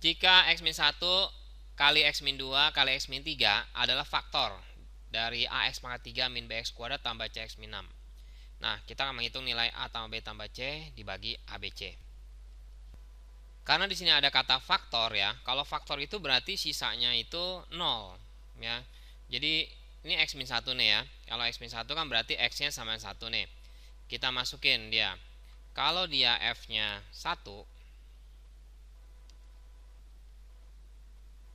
Jika x min 1 kali x min 2 kali x min 3 adalah faktor dari ax pangkat 3 min bx kuadrat tambah cx min 6. Nah, kita akan menghitung nilai a tambah b tambah c dibagi abc. Karena di sini ada kata faktor ya. Kalau faktor itu berarti sisanya itu 0 ya. Jadi ini x min 1 nih ya. Kalau x min 1 kan berarti x-nya sama 1 nih. Kita masukin dia. Kalau dia f-nya 1,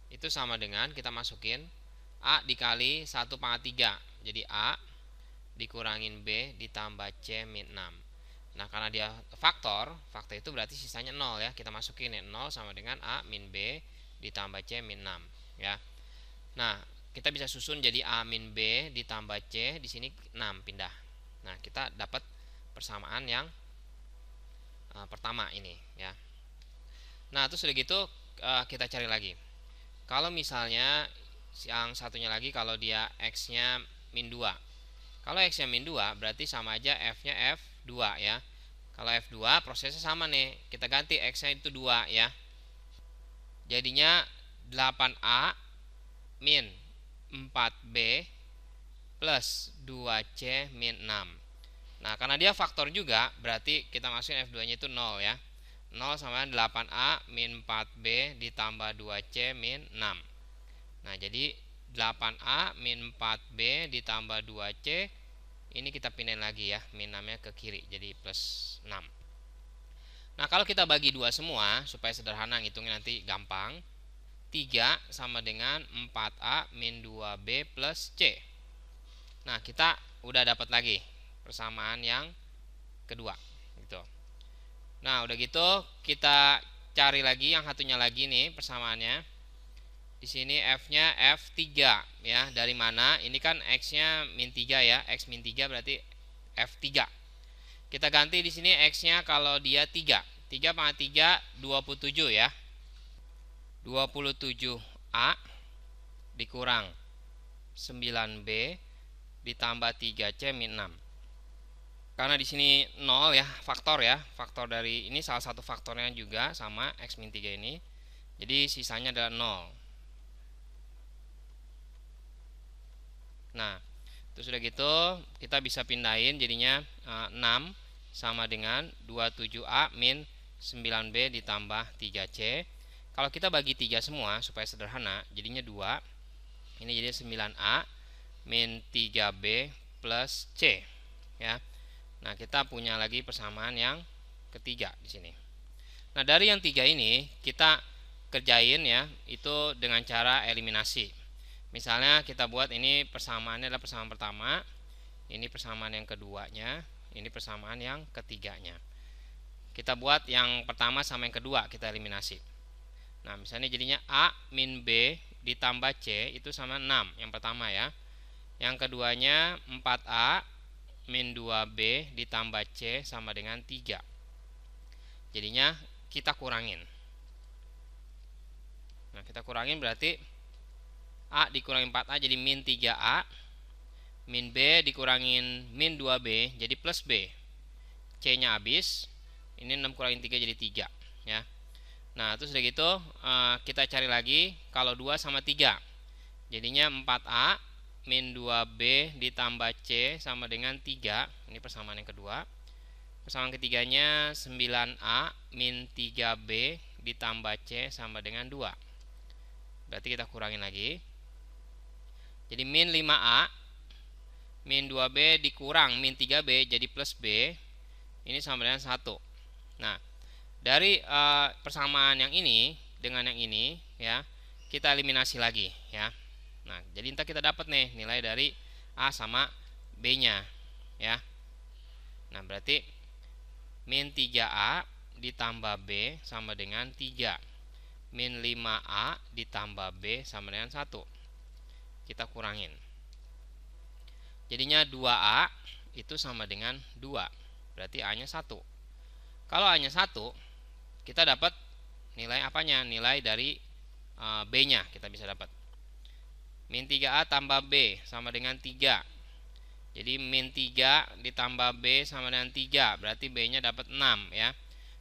itu sama dengan kita masukin a dikali 1 pangkat 3. Jadi a dikurangin b ditambah c min 6. Nah, karena dia faktor itu berarti sisanya 0 ya. Kita masukin ya, 0 sama dengan a min b ditambah c min 6 ya. Nah, kita bisa susun jadi a min b ditambah c, di sini 6 pindah. Nah, kita dapat persamaan yang pertama ini ya. Nah, terus sudah gitu kita cari lagi. Kalau misalnya yang satunya lagi kalau dia x-nya min 2. Kalau x-nya min 2 berarti sama aja f-nya f2 ya. Kalau f2 prosesnya sama nih. Kita ganti x-nya itu 2 ya. Jadinya 8a min 4b plus 2c min 6. Nah, karena dia faktor juga berarti kita masukin f2-nya itu 0 ya. 0 sama 8a min 4b ditambah 2c min 6. Nah, jadi 8a min 4b ditambah 2c, ini kita pindahin lagi ya, min 6-nya ke kiri, jadi plus 6. Nah, kalau kita bagi 2 semua, supaya sederhana ngitungnya nanti gampang, 3 sama dengan 4a min 2b plus c. Nah, kita udah dapat lagi persamaan yang kedua gitu. Nah, udah gitu kita cari lagi yang satunya lagi nih persamaannya. Di sini f-nya f3 ya. Dari mana? Ini kan x-nya min 3 ya. X min 3 berarti f3. Kita ganti di sini x-nya kalau dia 3. 3 pangkat 3 27 ya. 27a dikurang 9b ditambah 3c min 6. Karena di sini 0 ya, faktor ya. Faktor dari ini salah satu faktornya juga sama x min 3 ini. Jadi sisanya adalah 0. Nah, itu sudah gitu kita bisa pindahin jadinya 6 sama dengan 27a min 9b ditambah 3c. Kalau kita bagi 3 semua supaya sederhana, jadinya 2. Ini jadi 9a min 3b plus c ya. Nah, kita punya lagi persamaan yang ketiga di sini. Nah, dari yang 3 ini kita kerjain ya, itu dengan cara eliminasi. Misalnya kita buat ini persamaannya adalah persamaan pertama, ini persamaan yang keduanya, ini persamaan yang ketiganya. Kita buat yang pertama sama yang kedua, kita eliminasi. Nah, misalnya jadinya a min b ditambah c itu sama 6, yang pertama ya. Yang keduanya 4a min 2b ditambah c sama dengan 3. Jadinya kita kurangin. Nah, kita kurangin berarti a dikurangin 4a jadi min 3a, min b dikurangin min 2b jadi plus b. C nya habis. Ini 6 kurangin 3 jadi 3 ya. Nah, terus udah gitu kita cari lagi kalau 2 sama 3. Jadinya 4a min 2b ditambah c sama dengan 3. Ini persamaan yang kedua. Persamaan ketiganya 9a min 3b ditambah c sama dengan 2. Berarti kita kurangin lagi. Jadi min 5a min 2b dikurang min 3b jadi plus b. Ini sama dengan 1. Nah, dari persamaan yang ini dengan yang ini ya, kita eliminasi lagi ya. Nah, jadi ntar kita dapat nih nilai dari a sama b-nya ya. Nah, berarti min 3a ditambah b sama dengan 3. Min 5a ditambah b sama dengan 1. Kita kurangin. Jadinya 2a itu sama dengan 2. Berarti a-nya 1. Kalau a-nya 1, kita dapat nilai apanya? Nilai dari b-nya kita bisa dapat. Min 3a tambah b sama dengan 3. Jadi min 3 ditambah b sama dengan 3. Berarti b-nya dapat 6 ya.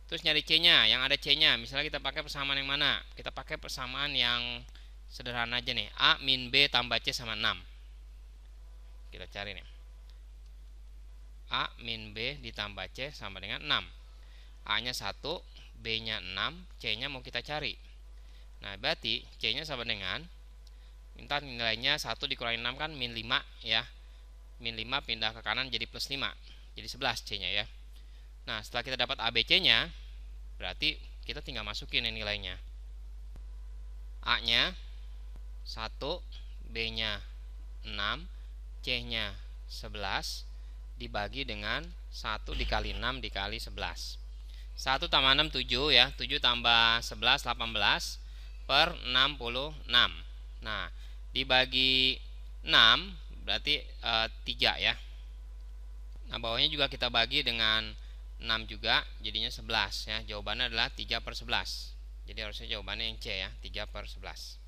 Terus nyari C-nya, yang ada C-nya. Misalnya kita pakai persamaan yang mana? Kita pakai persamaan yang sederhana aja nih. A min B tambah C sama 6. Kita cari nih. A min B ditambah C sama dengan 6. A-nya 1, B-nya 6, C-nya mau kita cari. Nah, berarti C-nya sama dengan, minta nilainya 1 dikurangi 6 kan min 5 ya. Min 5 pindah ke kanan jadi plus 5. Jadi 11 C-nya ya. Nah, setelah kita dapat ABC-nya, berarti kita tinggal masukin nilainya. A-nya 1, B-nya 6, C-nya 11 dibagi dengan 1 dikali 6 dikali 11. 1 tambah 6 7 ya. 7 tambah 11 18 per 66. Nah, dibagi 6 berarti 3 ya. Nah, bawahnya juga kita bagi dengan 6 juga, jadinya 11 ya. Jawabannya adalah 3/11. Jadi harusnya jawabannya yang C ya, 3/11.